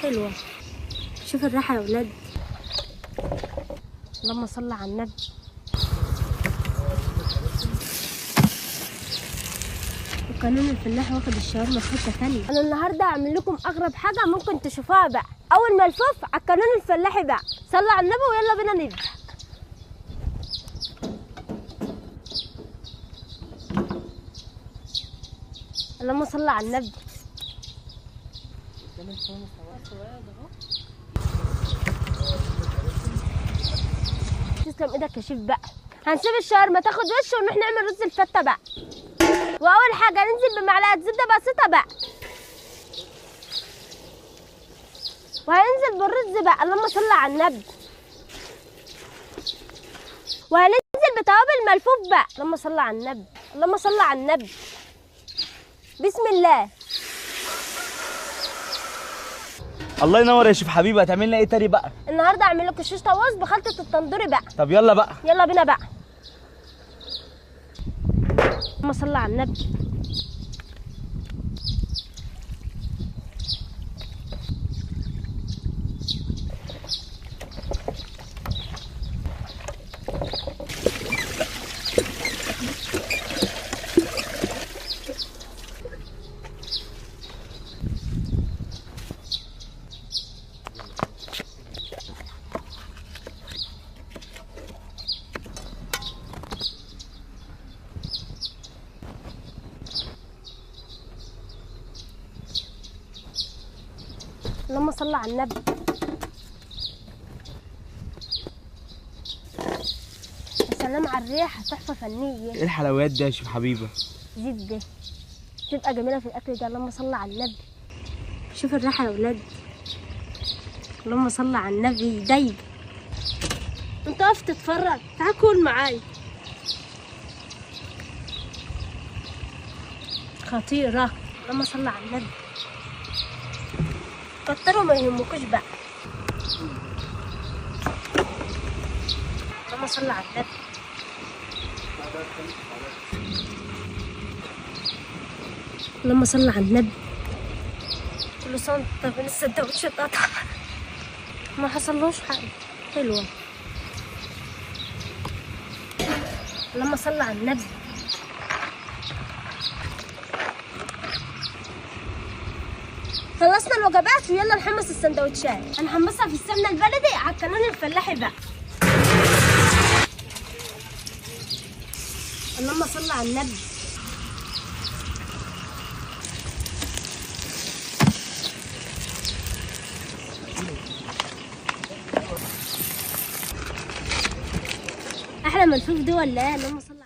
حلوة. شوف الريحة يا ولاد، اللهم صل على النبي. وقانون الفلاح واخد الشاورما في حتة تانية. انا النهارده هعمل لكم اغرب حاجة ممكن تشوفوها بقى. اول ما الفوف على القانون الفلاحي بقى. صلوا على النبي ويلا بينا نبدأ. اللهم صل على النبي. تسلم ايدك يا شيف بقى. هنسيب الشاورما تاخد وش ونروح نعمل رز الفته بقى. واول حاجه ننزل بمعلقه زبده بسيطه بقى، وهننزل بالرز بقى. اللهم صل على النبي. وهننزل بتوابل ملفوف بقى. اللهم صل على النبي. اللهم صل على النبي. بسم الله. الله ينور يا شيف حبيبي. هتعمل لنا ايه تاني بقى؟ النهارده اعمل لكم شيش طاووس بخلطه التندوري بقى. طب يلا بقى. يلا بينا بقى. اللهم صل على النبي. اللهم صل على النبي. يا سلام على الريحه، تحفه فنيه. ايه الحلويات دي يا شيف حبيبه؟ زيت دي تبقى جميله في الاكل ده. اللهم صل على النبي. شوف الريحه يا ولاد، اللهم صل على النبي. دايب انت واقف تتفرج، تعال كل معايا. خطيره. اللهم صل على النبي. كتروا ما يهمكوش بقى. اللهم صل على النبي. اللهم صل على النبي. كل سنه وانت طيب. السندوتش اتقطع ما حصلوش حاجه. حلوه. اللهم صل على النبي. خلصنا الوجبات ويلا نحمص السندوتشات. هنحمصها في السمنه البلدي على القانون الفلاحي بقى. اللهم صل على النبي. احلى ملفوف دي ولا ايه؟ اللهم صل